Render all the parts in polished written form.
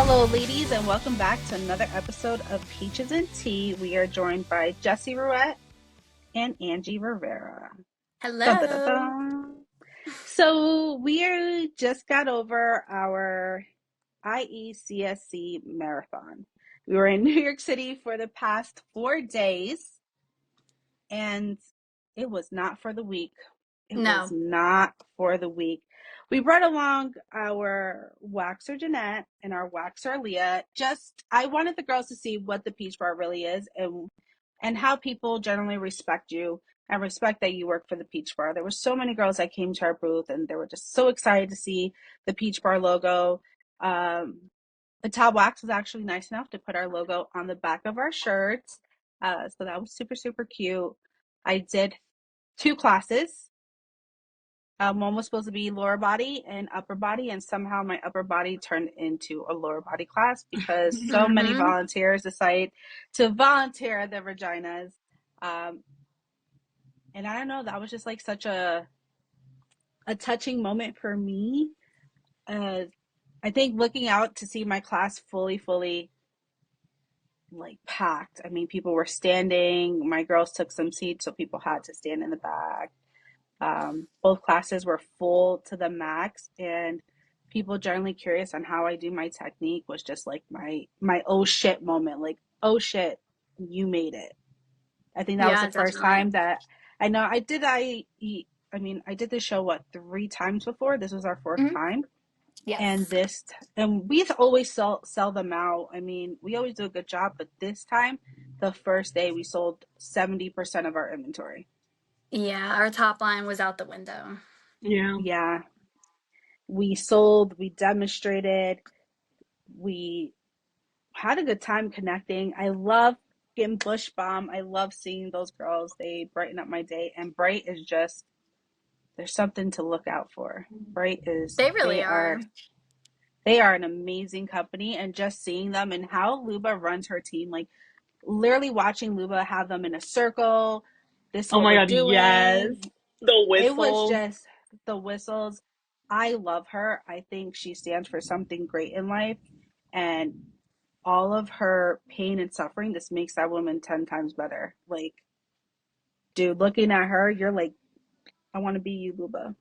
Hello, ladies, and welcome back to another episode of Peaches and Tea. We are joined by Jessie Ruette and Angie Rivera. Dun, dun, dun, Hello. dun. So just got over our IECSC marathon. We were in New York City for the past 4 days, and it was not for the weak. It was No. not for the weak. We brought along our waxer Jeanette and our waxer Leah. I wanted the girls to see what the Peach Bar really is and how people generally respect you and respect that you work for the Peach Bar. There were so many girls that came to our booth and they were just so excited to see the Peach Bar logo. Patel Wax was actually nice enough to put our logo on the back of our shirts. So that was super, super cute. I did two classes. One was supposed to be lower body and upper body, and somehow my upper body turned into a lower body class because so many Mm-hmm. volunteers decided to volunteer their vaginas. Um, and I don't know, that was just like such a touching moment for me. Uh, I think looking out to see my class fully like packed. I mean, people were standing. My girls took some seats, so people had to stand in the back. Both classes were full to the max, and people generally curious on how I do my technique was just like my oh shit moment. Like, oh shit, you made it. I think that was Yeah, the first definitely. time that I know I did. I mean, I did this show what 3 times before. This was our fourth Hmm. time, and Yes. we always sell them out. I mean, we always do a good job, but this time, the first day, we sold 70% of our inventory. Yeah, our top line was out the window. Yeah. Yeah, we sold, we demonstrated, we had a good time connecting. I love getting Bush Bomb. I love seeing those girls. They brighten up my day. And Bright is just, there's something to look out for. Bright is, They really are. they are an amazing company. And just seeing them and how Luba runs her team, like literally watching Luba have them in a circle. This is Oh what my we're god, yes. doing. The It was whistles. just the whistles. I love her. I think she stands for something great in life. And all of her pain and suffering just makes that woman 10 times better. Like, dude, looking at her, you're like, I want to be you, Luba.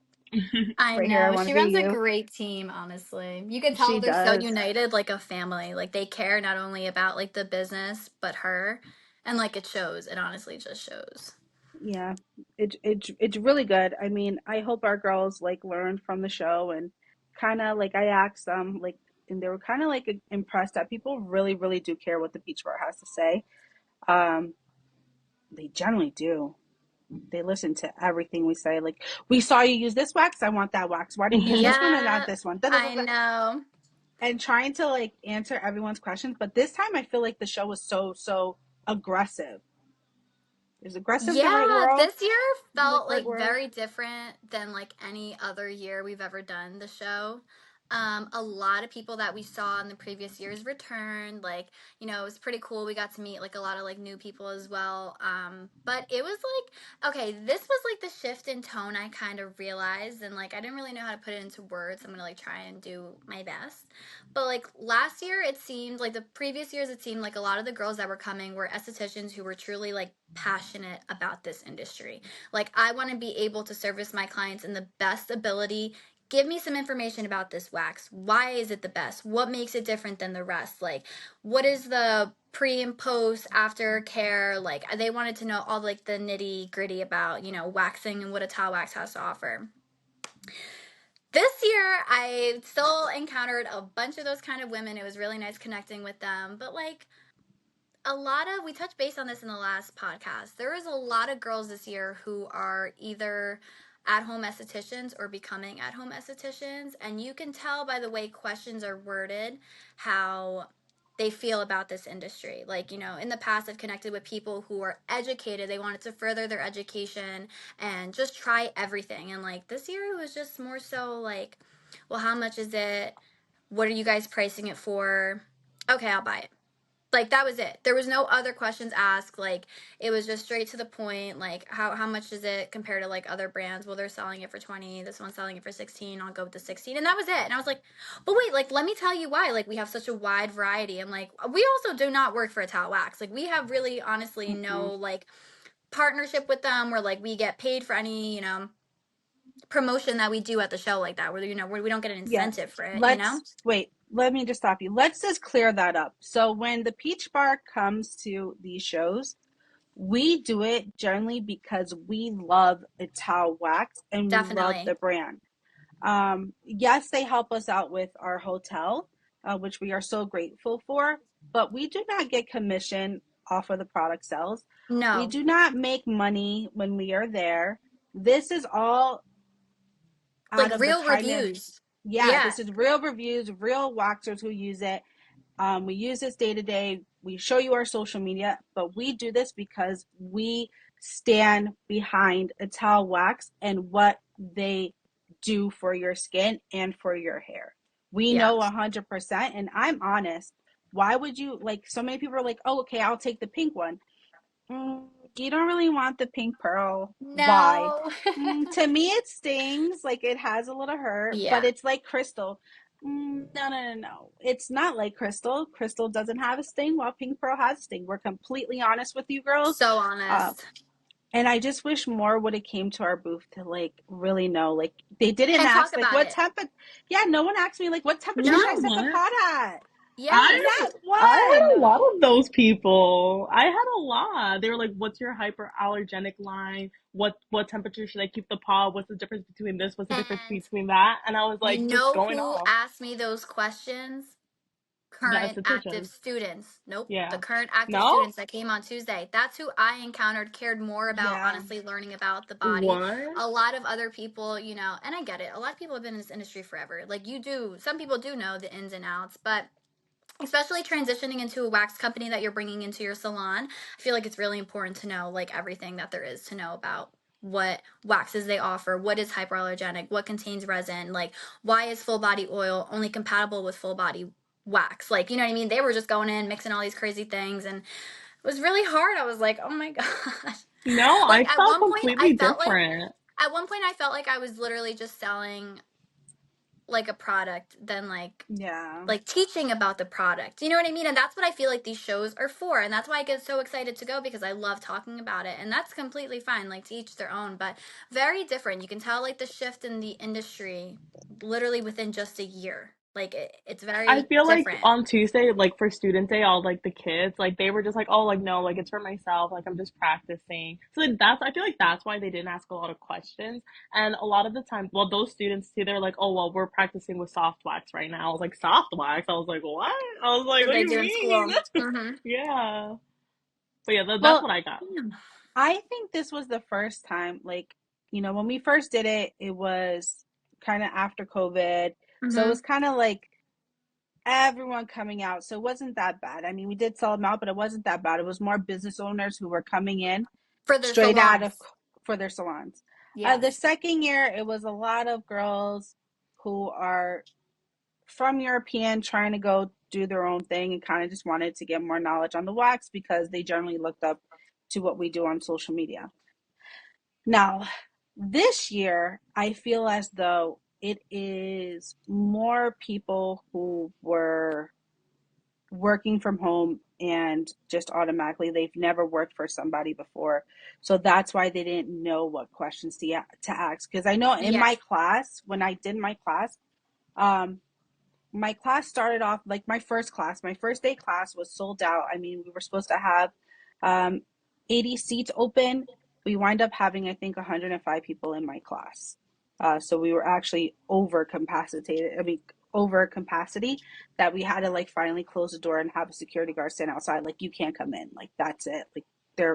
I Right here, I know. want to She be runs a you. great team, honestly. You can tell She they're so does. united, like a family. Like they care not only about like the business, but her. And like it shows. It honestly just shows. Yeah, it's really good. I mean, I hope our girls like learned from the show and kind of like I asked them like, and they were kind of like impressed that people really do care what the Beach Bar has to say. Um, they generally do. They listen to everything we say. Like, we saw you use this wax. I want that wax. Why do you use this one and not Yeah, this one? Da, da, da, I da. know. And trying to like answer everyone's questions. But this time, I feel like the show was so aggressive. Is aggressive the right Yeah, word? this year The felt right like word? very different than like any other year we've ever done the show. A lot of people that we saw in the previous years returned. Like, it was pretty cool. We got to meet like a lot of like new people as well. But it was like, okay, this was like the shift in tone I kind of realized, and like I didn't really know how to put it into words. I'm gonna like try and do my best. But like last year, it seemed like the previous years, it seemed like a lot of the girls that were coming were estheticians who were truly like passionate about this industry. Like, I want to be able to service my clients in the best ability. Give me some information about this wax. Why is it the best? What makes it different than the rest? Like, what is the pre and post after care? Like, they wanted to know all like the nitty gritty about, waxing and what a towel wax has to offer. This year, I still encountered a bunch of those kind of women. It was really nice connecting with them. But, like, we touched base on this in the last podcast. There is a lot of girls this year who are either at home estheticians or becoming at home estheticians. And you can tell by the way questions are worded how they feel about this industry. Like, in the past, I've connected with people who are educated. They wanted to further their education and just try everything. And, like, this year it was just more so like, well, how much is it? What are you guys pricing it for? Okay, I'll buy it. Like that was it. There was no other questions asked. Like it was just straight to the point. Like how much is it compared to like other brands? Well, they're selling it for 20. This one's selling it for 16. I'll go with the 16. And that was it. And I was like, but wait, like let me tell you why. Like we have such a wide variety. I'm like, we also do not work for a towel wax. Like we have really honestly Mm-mm. no like partnership with them where like we get paid for any, promotion that we do at the show like that, where where we don't get an Yeah. incentive for it, Let's wait. Let me just stop you. Let's just clear that up. So when the Peach Bar comes to these shows, we do it generally because we love Ital Wax and we love Definitely. the brand. Yes, they help us out with our hotel, which we are so grateful for, but we do not get commission off of the product sales. We No. do not make money when we are there. This is all Like out of the real kindness. reviews. Yeah, Yeah. this is real reviews, real waxers who use it. We use this day to day. We show you our social media, but we do this because we stand behind Ital Wax and what they do for your skin and for your hair. We Yeah. know 100%, and I'm honest. Why would you like? So many people are like, "Oh, okay, I'll take the pink one." Mm, you don't really want the pink pearl. Why? No. To me, it stings. Like it has a little hurt, but Yeah. it's like crystal. No, no, no, no. It's not like crystal. Crystal doesn't have a sting, while pink pearl has a sting. We're completely honest with you girls. So Uh, honest. and I just wish more would have came to our booth to like really know. Like they didn't And talk ask like about what it. temp. Yeah, no one asked me like what temperature You should I No. know set the what? pot at. I Yes. Not I had a one. lot of those people. I had a lot. They were like, "What's your hyperallergenic line? What temperature should I keep the pod? What's the difference between this? What's the difference And between that?" And I was you like, just know going who off. asked me those questions? The Current active esthetician. students. Nope. The Yeah. current active No? students that came on Tuesday. That's who I encountered, cared more about Yeah. honestly learning about the body. What? A lot of other people, and I get it. A lot of people have been in this industry forever. Like some people do know the ins and outs, but especially transitioning into a wax company that you're bringing into your salon, I feel like it's really important to know like everything that there is to know about what waxes they offer, what is hyperallergenic, what contains resin, like why is full body oil only compatible with full body wax. Like, you know what I mean? They were just going in mixing all these crazy things and it was really hard. I was like, "Oh my gosh." No, Like I felt completely different. at one point I felt like I was literally just selling like a product than Yeah. like teaching about the product. You know what I mean? And that's what I feel like these shows are for. And that's why I get so excited to go because I love talking about it. And that's completely fine, like to each their own, but very different. You can tell like the shift in the industry literally within just a year. Like it's I very feel like different. on Tuesday, like for student day, all like the kids, like they were just like, oh, like no, like it's for myself, like I'm just practicing. So like that's I feel like that's why they didn't ask a lot of questions. And a lot of the time, well, those students too, they're like, oh, well, we're practicing with soft wax right now. I was like, soft wax? I was like, what? I was like, That what do they you do in mean? school. Hmm. Yeah. But yeah, that's Well, what I got. I think this was the first time, like, when we first did it, it was kind of after COVID. So it Hmm. was kind of like everyone coming out. So it wasn't that bad. I mean, we did sell them out, but it wasn't that bad. It was more business owners who were coming in For their straight out of salons. for their salons. The Yes. second year, it was a lot of girls who are from European trying to go do their own thing and kind of just wanted to get more knowledge on the wax because they generally looked up to what we do on social media. Now, this year, I feel as though it is more people who were working from home and just automatically they've never worked for somebody before. So that's why they didn't know what questions to ask. Because I know in Yes. my class, when I did um, my class started off like my first day class was sold out. I mean, we were supposed to have um, 80 seats open. We wind up having, I think, 105 people in my class. So we were actually over capacitated. I mean, over capacity that we had to like finally close the door and have a security guard stand outside. Like, you can't come in. Like, that's it. Like,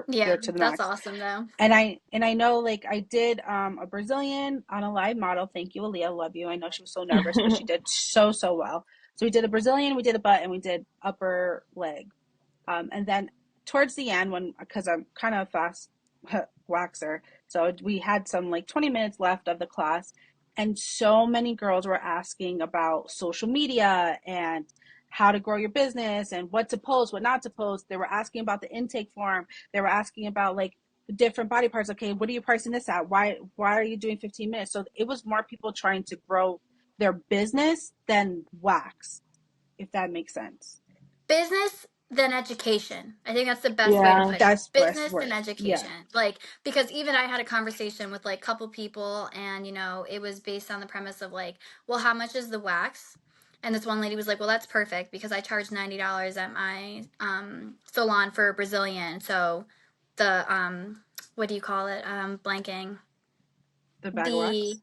Yeah, they're to the that's max. awesome though. And I know like I did a Brazilian on a live model. Thank you, Aaliyah. Love you. I know she was so nervous, but she did so well. So we did a Brazilian, we did a butt, and we did upper leg. And then towards the end, when because I'm kind of a fast waxer, so we had some like 20 minutes left of the class, and so many girls were asking about social media and how to grow your business and what to post, what not to post. They were asking about the intake form. They were asking about like different body parts. Okay, what are you pricing this at? Why are you doing 15 minutes? So it was more people trying to grow their business than wax, if that makes sense. Business than education. I think that's the best way to Yeah. put it. That's best Business than word. Yeah. education. Like, because even I had a conversation with like a couple people, and it was based on the premise of like, well, how much is the wax? And this one lady was like, well, that's perfect because I charge $90 at my salon for a Brazilian. So the what do you call it? Blanking. The bag of The wax.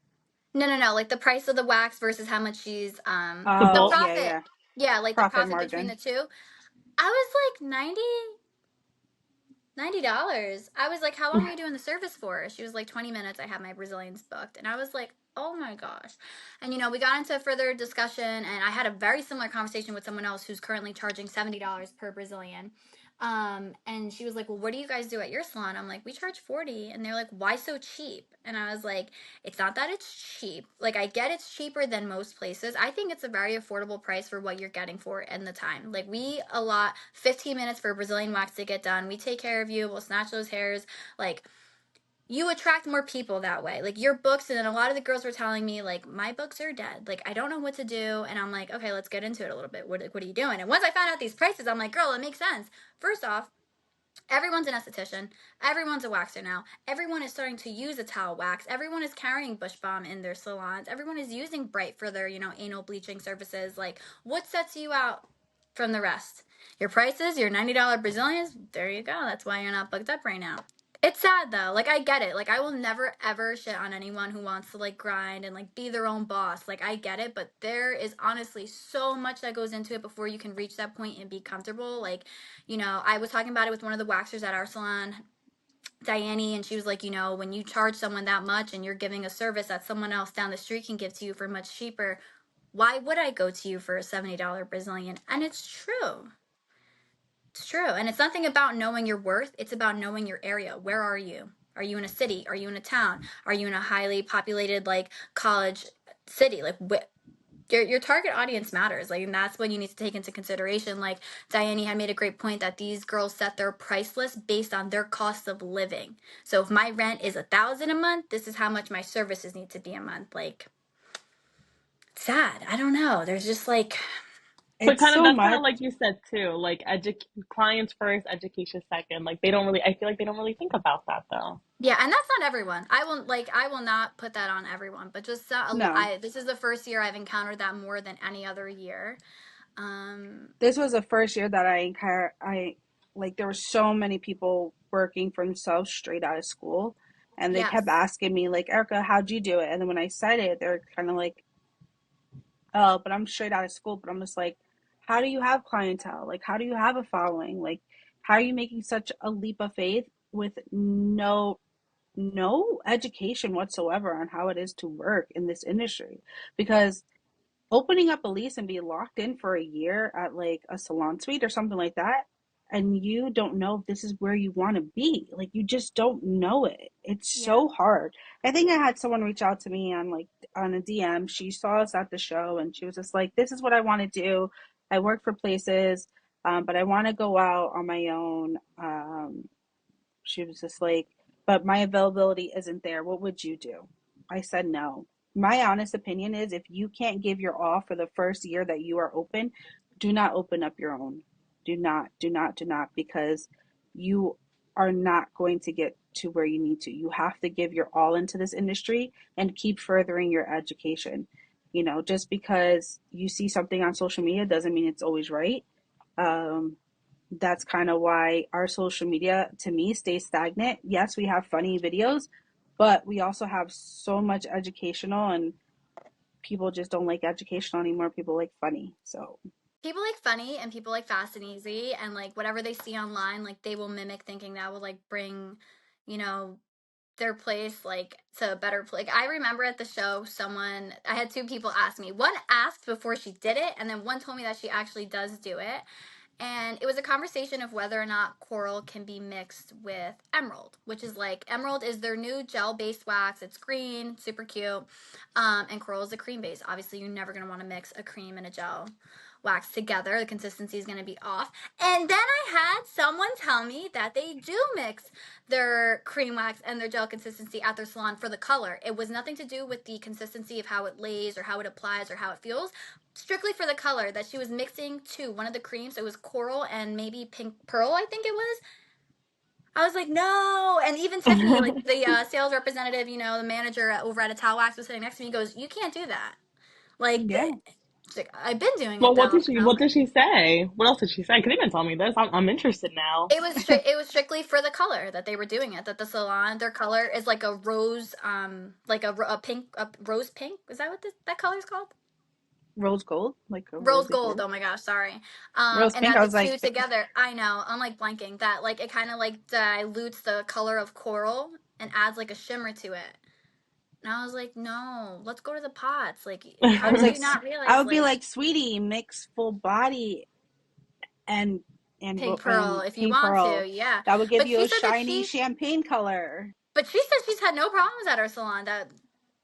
no, like the price of the wax versus how much she's The the Oh, bulk. yeah, profit. yeah. Yeah, like the Profit profit between margin. the two. I was like $90. I was like, how long are you doing the service for? She was like 20 minutes. I had my Brazilians booked. And I was like, oh my gosh. And we got into further discussion, and I had a very similar conversation with someone else who's currently charging $70 per Brazilian. And she was like, well, what do you guys do at your salon? I'm like, we charge 40. And they're like, why so cheap? And I was like, it's not that it's cheap. Like, I get it's cheaper than most places. I think it's a very affordable price for what you're getting for it and the time. Like, we allot 15 minutes for a Brazilian wax to get done. We take care of you. We'll snatch those hairs. Like, you attract more people that way. Like, your books, and then a lot of the girls were telling me, like, my books are dead. Like, I don't know what to do. And I'm like, okay, let's get into it a little bit. What are you doing? And once I found out these prices, I'm like, girl, it makes sense. First off, everyone's an esthetician. Everyone's a waxer now. Everyone is starting to use a towel wax. Everyone is carrying Bush Balm in their salons. Everyone is using Bright for their, anal bleaching services. Like, what sets you out from the rest? Your prices, your $90 Brazilians, there you go. That's why you're not booked up right now. It's sad though. Like, I get it. Like, I will never ever shit on anyone who wants to like grind and like be their own boss. Like, I get it, but there is honestly so much that goes into it before you can reach that point and be comfortable. Like, I was talking about it with one of the waxers at our salon, Diane, and she was like, when you charge someone that much and you're giving a service that someone else down the street can give to you for much cheaper, why would I go to you for a $70 Brazilian? And it's true. It's true. And it's nothing about knowing your worth. It's about knowing your area. Where are you? Are you in a city? Are you in a town? Are you in a highly populated like college city? Like your target audience matters. Like, and that's what you need to take into consideration. Like, Diane had made a great point that these girls set their price list based on their cost of living. So if my rent is $1,000 a month, this is how much my services need to be a month. Like, it's sad. I don't know. There's just like, But It's kind of so that's kind of much. like you said too, like clients first, education second. Like they don't really, I feel like they don't really think about that though. yeah, and that's not everyone. I will not put that on everyone, but just No. this is the first year I've encountered that more than any other year. This was the first year that I like there were so many people working for themselves straight out of school, and they kept Yes. asking me like, Erica, how'd you do it? And then when I said it, they're kind of like, oh, but I'm straight out of school. But I'm just like, how do you have clientele? Like, how do you have a following? Like, how are you making such a leap of faith with no education whatsoever on how it is to work in this industry? Because opening up a lease and be locked in for a year at like a salon suite or something like that, and you don't know if this is where you want to be, like you just don't know it. It's Yeah. so hard. I think I had someone reach out to me on like on a DM. She saw us at the show and she was just like, this is what I want to do. I work for places, but I want to go out on my own. She was just like, but my availability isn't there. What would you do? I said no. My honest opinion is if you can't give your all for the first year that you are open, do not open up your own. Do not, because you are not going to get to where you need to. You have to give your all into this industry and keep furthering your education. Just because you see something on social media doesn't mean it's always right. Um, that's kind of why our social media to me stays stagnant. Yes, we have funny videos, but we also have so much educational, and people just don't like educational anymore. People like funny. So, People like funny, and people like fast and easy, and like whatever they see online, like they will mimic, thinking that will like bring, you know, their place like to a better place. Like, I remember at the show, I had two people ask me. One asked before she did it, and then one told me that she actually does do it. And it was a conversation of whether or not coral can be mixed with emerald, which is like, emerald is their new gel based wax. It's green, super cute. And coral is a cream base. Obviously, you're never going to want to mix a cream and a gel. wax together. The consistency is going to be off. And then I had someone tell me that they do mix their cream wax and their gel consistency at their salon for the color. It was nothing to do with the consistency of how it lays or how it applies or how it feels. Strictly for the color, that she was mixing one of the creams. It was coral and maybe pink pearl, I think it was. I was like, no. And even Tiffany, like the sales representative, the manager over at Ital Wax was sitting next to me. He goes, you can't do that. Like, Yeah. she's like, I've been doing Well, it what though. did she say? What else did she say? Because they didn't tell me this. I'm interested now. It was strictly for the color that they were doing it. That the salon, their color is like a rose, like a pink, a rose pink. Is that what that color is called? Rose gold, like a Rose rosy gold. gold. Oh my gosh, sorry. Rose And pink. that I the was like, two together, I know, I'm like blanking. That like it kind of like dilutes the color of coral and adds like a shimmer to it. And I was like, no, let's go to the pots. Like, I how was do like, you not I realize would be like like, sweetie, mix full body and pink pearl and if you pink want to? pearl. Yeah. That would give But you she a said that shiny champagne color. she's had no problems at her salon. That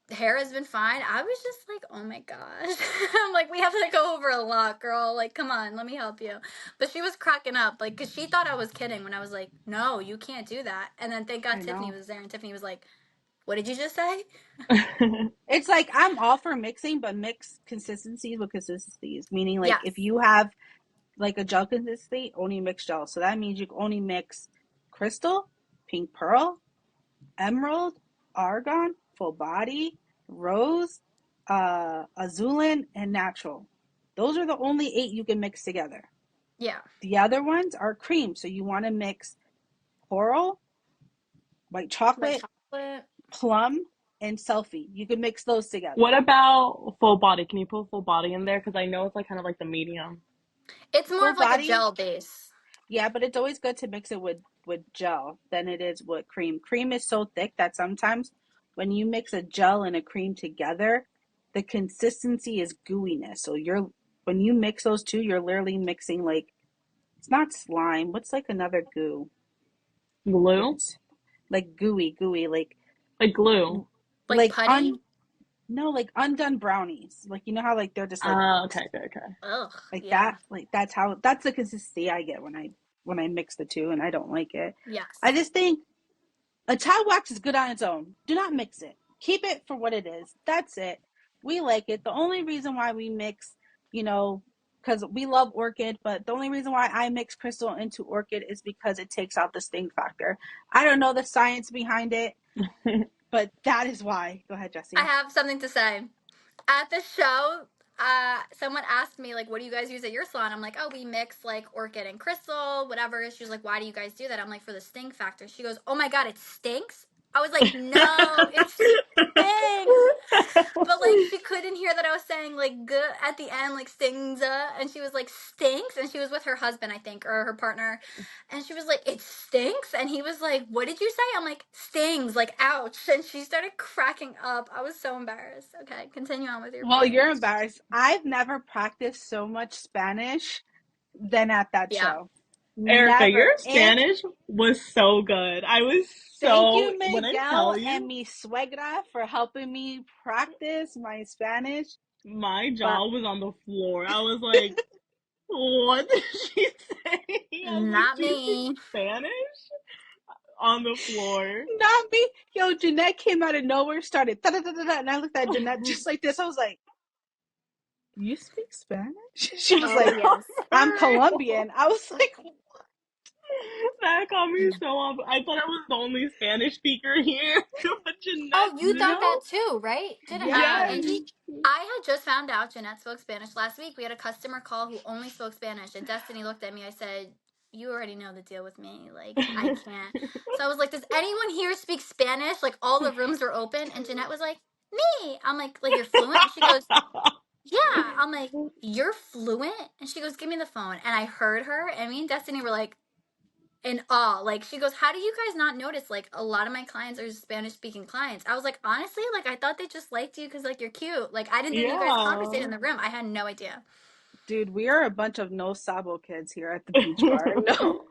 hair has been fine. I was just like, oh my gosh. I'm like, we have to go over a lot, girl. Like, come on, let me help you. But she was cracking up, like, because she thought I was kidding when I was like, no, you can't do that. And then thank God I Tiffany know. was there, and Tiffany was like, what did you just say? It's like I'm all for mixing, but mix consistencies with consistencies. Meaning, like if Yes. you have like a gel consistency, only mix gel. So that means you can only mix crystal, pink pearl, emerald, argon, full body, rose, azulin, and natural. Those are the only 8 you can mix together. Yeah. The other ones are cream. So you want to mix coral, white Like chocolate, chocolate. plum, and selfie. You can mix those together. What about full body? Can you put full body in there? Because I know it's like kind of like the medium. It's more Full of like a body, gel base. yeah, but it's always good to mix it with gel than it is with cream. Cream is so thick that sometimes when you mix a gel and a cream together, the consistency is gooiness. So you're when you mix those two, you're literally mixing like it's not slime. What's like another goo? Glue? It's like gooey, Like glue. Like like putty? un no, like undone brownies. Like you know how like they're just Okay, okay, okay. Ugh. like Yeah. that. Like that's the consistency I get when I mix the two, and I don't like it. I Yes. just think a towel wax is good on its own. Do not mix it. Keep it for what it is. That's it. We like it. The only reason why we mix, you know, because we love orchid, but the only reason why I mix crystal into orchid is because it takes out the sting factor. I don't know the science behind it, but that is why. Go ahead, I Jesse. have something to say. At the show, someone asked me like, "What do you guys use at your salon?" I'm like, "Oh, we mix like orchid and crystal, whatever." She was like, "Why do you guys do that?" I'm like, "For the stink factor." She goes, "Oh my god, it stinks." I was like, "No, it stinks." But like she couldn't hear that I was saying like good at the end, like stings, and she was like stinks, and she was with her husband, I think, or her partner, and she was like, it stinks, and he was like, what did you say? I'm like, stings, like ouch, and she started cracking up. I was so embarrassed. Okay, continue on with your Well, point. you're embarrassed. I've never practiced so much Spanish than at that Yeah. show. Erica, your Never. And Spanish was so good. I was thank so, you, when I Miguel tell and you, mi suegra, for helping me practice my Spanish. my But jaw was on the floor. I was like, what did she say? I was like, Not she speaks me. Spanish? On the floor. not me. Yo, Jeanette came out of nowhere, started da da da da da, and I looked at Jeanette just like this. I was like, "You speak Spanish?" She was Oh like, yes. "I'm Colombian." I was like, That caught me so off. I thought I was the only Spanish speaker here, but Oh, Jeanette you thought that too. too, right? "Yes, Angie? I had just found out Jeanette spoke Spanish last week. We had a customer call who only spoke Spanish, and Destiny looked at me. I said, "You already know the deal with me. Like, I can't." So I was like, "Does anyone here speak Spanish?" Like, all the rooms were open, and Jeanette was like, "Me." I'm like you're fluent?" And she goes, "Yeah." I'm like, "You're fluent?" And she goes, "Give me the phone." And I heard her, and me and Destiny were like, in awe. Like she goes, "How do you guys not notice? Like a lot of my clients are Spanish speaking clients." I was like, honestly, like I thought they just liked you because like you're cute. Like I didn't think you guys conversated Yeah. in the room. I had no idea. dude, we are a bunch of no sabo kids here at the beach bar. No,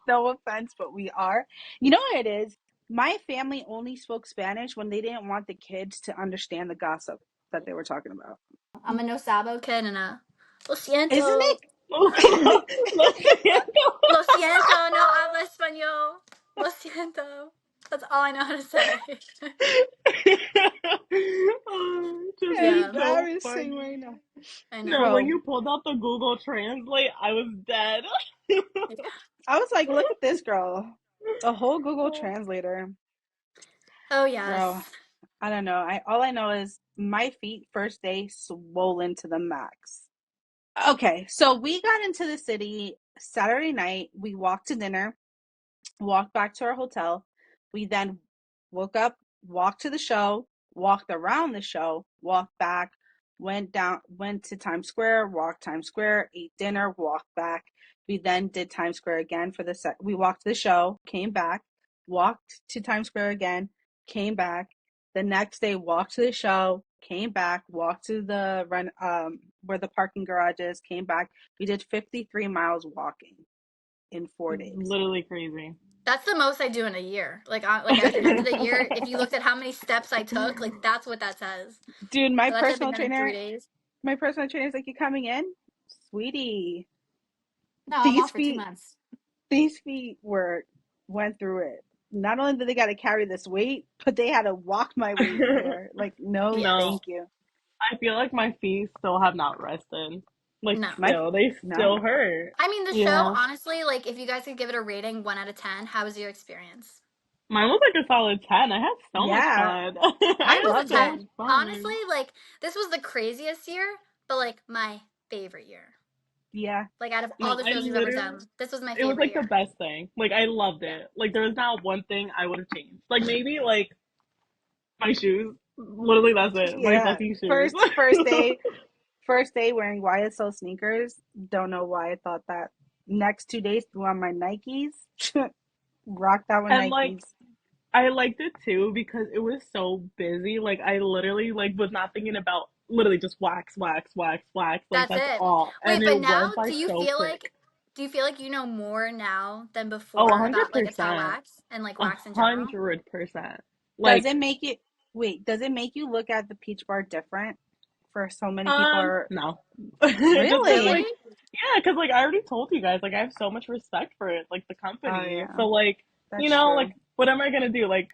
no offense, but we are. You know what it is? My family only spoke Spanish when they didn't want the kids to understand the gossip that they were talking about. I'm a no sabo kid and a Lo Isn't siento. it? Lo siento. Lo siento, no habla español. Lo siento. That's all I know how to say. Oh, just is Yeah, so Embarrassing right funny. now. I No, know. when Bro, you pulled out the Google Translate, I was dead. I was like, look at this girl. A whole Google Translator. Oh, Bro, yes. I don't know. I all I know is my feet first day swollen to the max. Okay, so we got into the city Saturday night. We walked to dinner, walked back to our hotel. We then woke up, walked to the show, walked around the show, walked back, went to Times Square, walked Times Square, ate dinner, walked back. We then did Times Square again for the set. We walked to the show, came back, walked to Times Square again, came back. The next day, walked to the show, came back, walked to the run where the parking garage is, came back. We did 53 miles walking in 4 days. Literally crazy. That's the most I do in a year. Like at the end of the year, if you looked at how many steps I took, like that's what that says. Dude, So that should be done in 3 days. my personal trainer is like, you coming in? Sweetie, No, I'm these off for two feet, months. these feet went through it. Not only did they got to carry this weight, but they had to walk my weight there. Like, no, Yes. No, thank you. I feel like my feet still have not rested. Like, No. My, they still no. hurt. I mean, the show, Yeah. honestly, like if you guys could give it a rating 1 out of 10, how was your experience? Mine was like a solid 10. I had so much Yeah, fun. I Mine I had was a loved so it. much 10. Honestly, fun. like this was the craziest year, but like my favorite year. Yeah, Like out of all No, the I shows we've ever literally, done, this was my it was favorite like the year. best thing. Like, I loved Yeah. it. Like, there was not one thing I would have changed. Like, maybe, like, my shoes. Literally, that's it. My yeah. fucking shoes. First day wearing YSL sneakers. Don't know why I thought that. Next 2 days threw on my Nikes. Rocked out with And, like, Nikes. I liked it too because it was so busy. Like I literally like was not thinking about literally just wax, wax, wax, wax. Like That's that's it. all. And Wait, it but now went by so quick. do you feel like you know more now than Oh, a before hundred about like a towel percent. wax and like A wax in general? 100%. Does Like, it make it wait, does it make you look at the peach bar different for so many people are no. Just because Really? really? like yeah, because like I already told you guys, like I have so much respect for it, like the Oh company. yeah, So like, that's like true. what am I gonna do? Like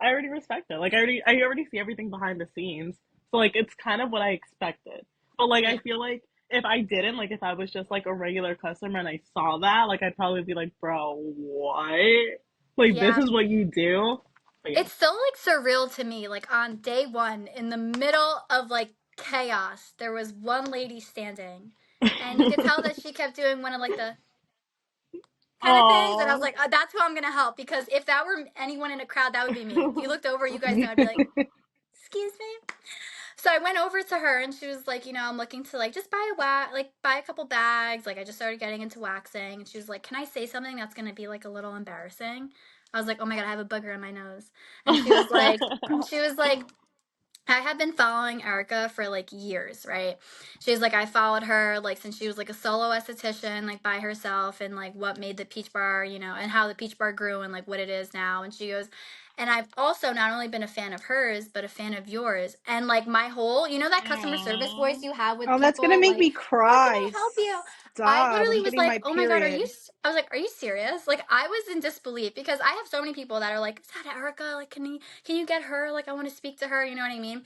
I already respect it. Like I already see everything behind the scenes. So like it's kind of what I expected. But like I Yeah. feel like if I didn't, like if I was just like a regular customer and I saw that, like I'd probably be like, bro, what? Like this Yeah. is what you do? But yeah. It's still like surreal to me. Like on day one, in the middle of like chaos, there was one lady standing, and you could tell that she kept doing one of like the kind of things. And I was Oh. like, that's who I'm gonna help because if that were anyone in a crowd, that would be me. If you looked over, you guys know I'd be like, "Excuse me." So I went over to her and she was like, I'm looking to like just buy a couple bags. Like I just started getting into waxing, and she was like, "Can I say something that's gonna be like a little embarrassing?" I was like, "Oh my god, I have a booger on my nose," and she was like, I have been following Erica for like years, right? She's like, I followed her like since she was like a solo esthetician, like by herself, and like what made the Peach Bar, and how the Peach Bar grew and like what it is now. And she goes, and I've also not only been a fan of hers, but a fan of yours. And like my whole, that customer service voice you have with Oh, that's gonna people, make like, me how can I cry. help you? I Stop. literally I'm was getting like, my oh my God, period. I was like, are you serious? Like, I was in disbelief because I have so many people that are like, is that Erica? Like, can you get her? Like, I want to speak to her. You know what I mean?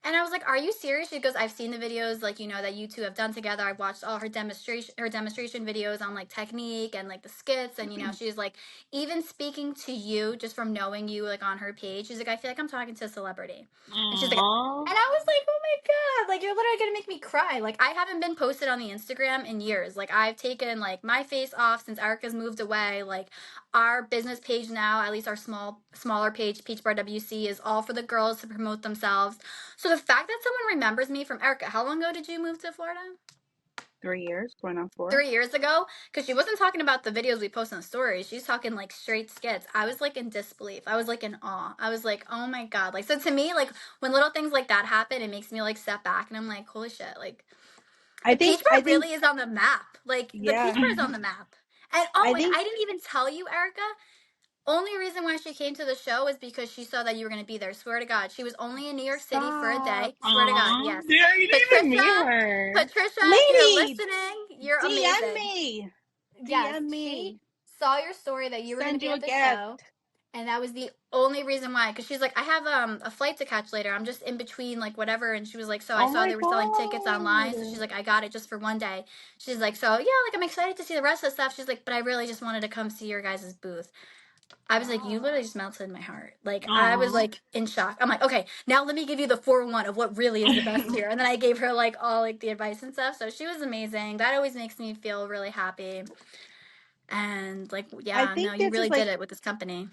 And I was like, "Are you serious?" She goes, "I've seen the videos, like that you two have done together. I've watched all her demonstration videos on like technique and like the skits, and she's like, even speaking to you just from knowing you like on her page, she's like, I feel like I'm talking to a celebrity." And she's like, Aw. and I was like, "Oh my god, like you're literally gonna make me cry." Like I haven't been posted on the Instagram in years. Like I've taken like my face off since Erica's moved away. Like our business page now, at least our smaller page, Peach Bar WC, is all for the girls to promote themselves. So the fact that someone remembers me from Erica, how long ago did you move to Florida? 3 years, going on 4. 3 years ago? Because she wasn't talking about the videos we post on the stories. She's talking like straight skits. I was like in disbelief. I was like in awe. I was like, oh my God. Like, so to me, like when little things like that happen, it makes me like step back and I'm like, holy shit. Like I the think, Peach Bar I think, really is on the map. Like the Peach yeah, Bar is on the map. And oh, I and think, I didn't even tell you, Erica. Only reason why she came to the show is because she saw that you were going to be there. Swear to God. She was only in New York City for a Stop. day. Swear to God. Aw, Yes. yeah, you didn't even Patricia, meet her. Patricia, if you're Lady, listening, you're DM amazing. me. Yes. DM She me. saw your story that you were going to Send be you a at the gift. show. And that was the only reason why. Because she's like, I have a flight to catch later. I'm just in between, like, whatever. And she was like, so I Oh saw my they were selling tickets online. So she's god. like, I got it just for one day. She's like, so yeah, like, I'm excited to see the rest of the stuff. She's like, but I really just wanted to come see your guys' booth. I was like, you literally just melted my heart. Like, I was Aw. like in shock. I'm like, okay, now let me give you the 4-1 of what really is the best here. And then I gave her like all like the advice and stuff. So she was amazing. That always makes me feel really happy. And like, I yeah, no, think you this is really like did it with this company.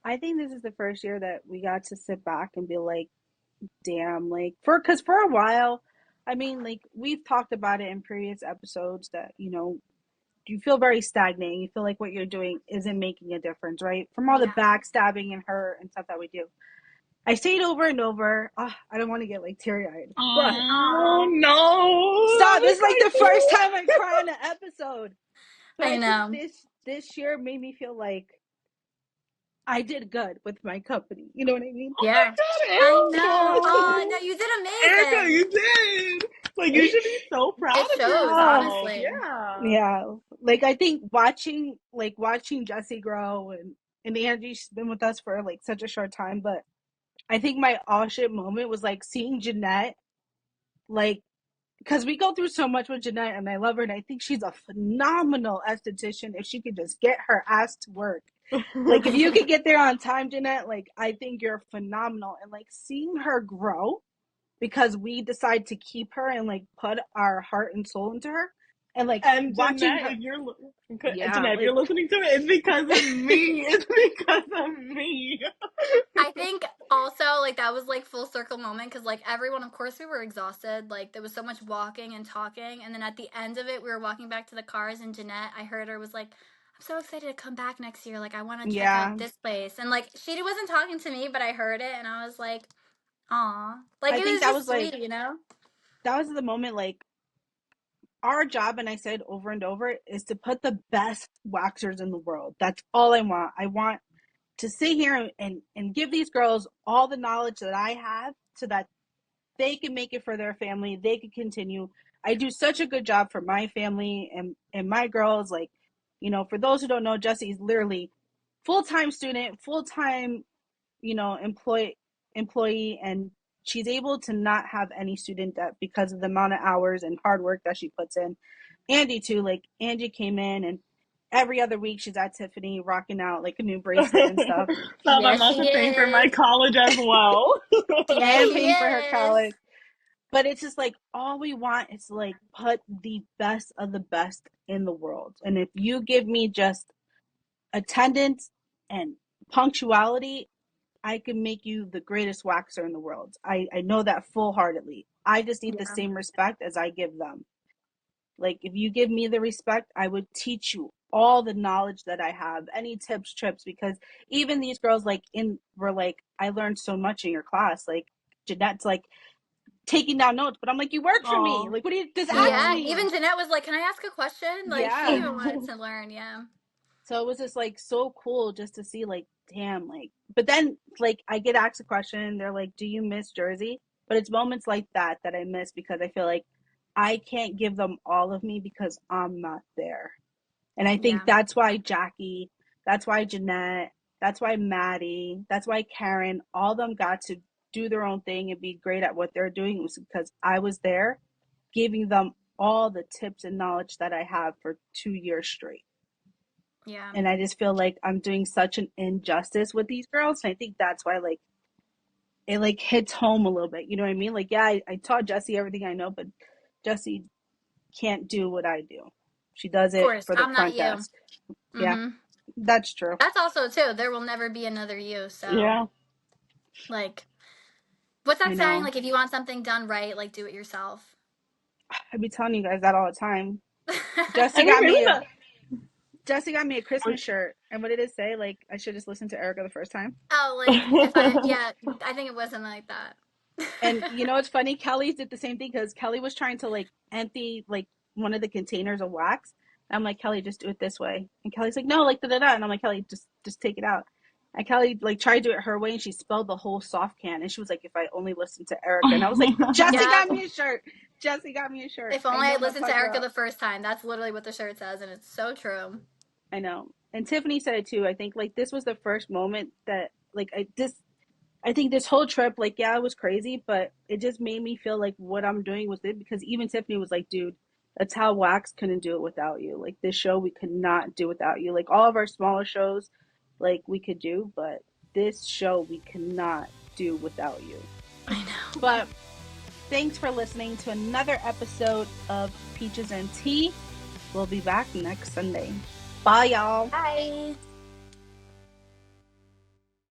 I think this is the first year that we got to sit back and be like, damn, like because for a while, I mean, like we've talked about it in previous episodes that, you feel very stagnant. You feel like what you're doing isn't making a difference, right? From all the Yeah. backstabbing and hurt and stuff that we do. I say it over and over. I don't want to get like teary eyed, but Oh Aw, no. I'm stop. This gonna is like cry the first too. time I cry on an episode. But I I think know. this year made me feel like I did good with my company. You know what I mean? Oh Yeah. my I know. Oh, god, no, you did Erica. Erica, amazing. you did. Like, you should be so proud It of shows, yourself. honestly. Yeah. Yeah. Like I think watching Jesse grow and Angie's been with us for like such a short time, but I think my all shit moment was like seeing Jeanette, like, because we go through so much with Jeanette and I love her and I think she's a phenomenal esthetician if she could just get her ass to work. Like if you could get there on time, Jeanette, like I think you're phenomenal. And like seeing her grow because we decide to keep her and like put our heart and soul into her and like And watching Jeanette, her. Jeanette, if you're Like listening to it, it's because of me. It's because of me. I think also like that was like full circle moment because like everyone, of course, we were exhausted. Like there was so much walking and talking, and then at the end of it, we were walking back to the cars, and Jeanette, I heard her was like, "I'm so excited to come back next year. Like I want to check out yeah, this place." And like she wasn't talking to me, but I heard it, and I was like, "Aw," like I it think was that just was like sweet, you know? that was the moment like our job, and I said over and over, is to put the best waxers in the world. That's all I want. I want to sit here and give these girls all the knowledge that I have so that they can make it for their family. They can continue. I do such a good job for my family and my girls. Like, for those who don't know, Jessie is literally full-time student, full-time, employee, and she's able to not have any student debt because of the amount of hours and hard work that she puts in. Angie too, like Angie came in and every other week she's at Tiffany rocking out like a new bracelet and stuff Stop, Yeah, I'm she also paying for my is. college as well. Yeah, and she paying for her is. college. But it's just like all we want is to like put the best of the best in the world. And if you give me just attendance and punctuality, I can make you the greatest waxer in the world. I know that full heartedly. I just need the Yeah, same respect as I give them. Like if you give me the respect, I would teach you all the knowledge that I have, any tips, trips, because even these girls like in were like, I learned so much in your class. Like Jeanette's like taking down notes, but I'm like, you work for me. Oh, Like, what do you just ask yeah. yeah. me? Even Jeanette was like, "Can I ask a question?" Like she Yeah. even wanted to learn. Yeah, So it was just like so cool just to see like, damn, like but then like I get asked a question, they're like, do you miss Jersey? But it's moments like that I miss because I feel like I can't give them all of me because I'm not there. And I think yeah, that's why Jackie, that's why Jeanette, that's why Maddie, that's why Karen, all of them got to do their own thing and be great at what they're doing was because I was there giving them all the tips and knowledge that I have for 2 years straight. yeah. And I just feel like I'm doing such an injustice with these girls. And I think that's why like it like hits home a little bit. You know what I mean? Like, yeah, I taught Jessie everything I know, but Jessie can't do what I do. She does Of it course, for the I'm not front you. desk. Yeah, Mm-hmm. that's true. That's also too. There will never be another you. So, Yeah. like, what's I that saying? know. Like, if you want something done right, like, do it yourself. I be telling you guys that all the time. I Jesse mean, got maybe me a that. Jesse got me a Christmas shirt, and what did it say? Like I should just listen to Erica the first time. Oh, like if I, yeah, I think it wasn't like that. And it's funny. Kelly did the same thing because Kelly was trying to like empty like one of the containers of wax, I'm like, Kelly, just do it this way. And Kelly's like, no, like da da da. And I'm like, Kelly, just take it out. And Kelly like tried to do it her way, and she spelled the whole soft can. And she was like, if I only listened to Erica. And I was like, Jesse Yeah. got me a shirt. Jesse got me a shirt. If only I know what I'm listened to talking Erica about. the first time. That's literally what the shirt says, and it's so true. I know. And Tiffany said it too. I think like this was the first moment that like I think this whole trip, like, yeah, it was crazy, but it just made me feel like what I'm doing was it, because even Tiffany was like, dude, that's how Wax couldn't do it without you. Like, this show, we could not do without you. Like, all of our smaller shows, like, we could do, but this show, we cannot do without you. I know. But thanks for listening to another episode of Peaches and Tea. We'll be back next Sunday. Bye, y'all. Bye.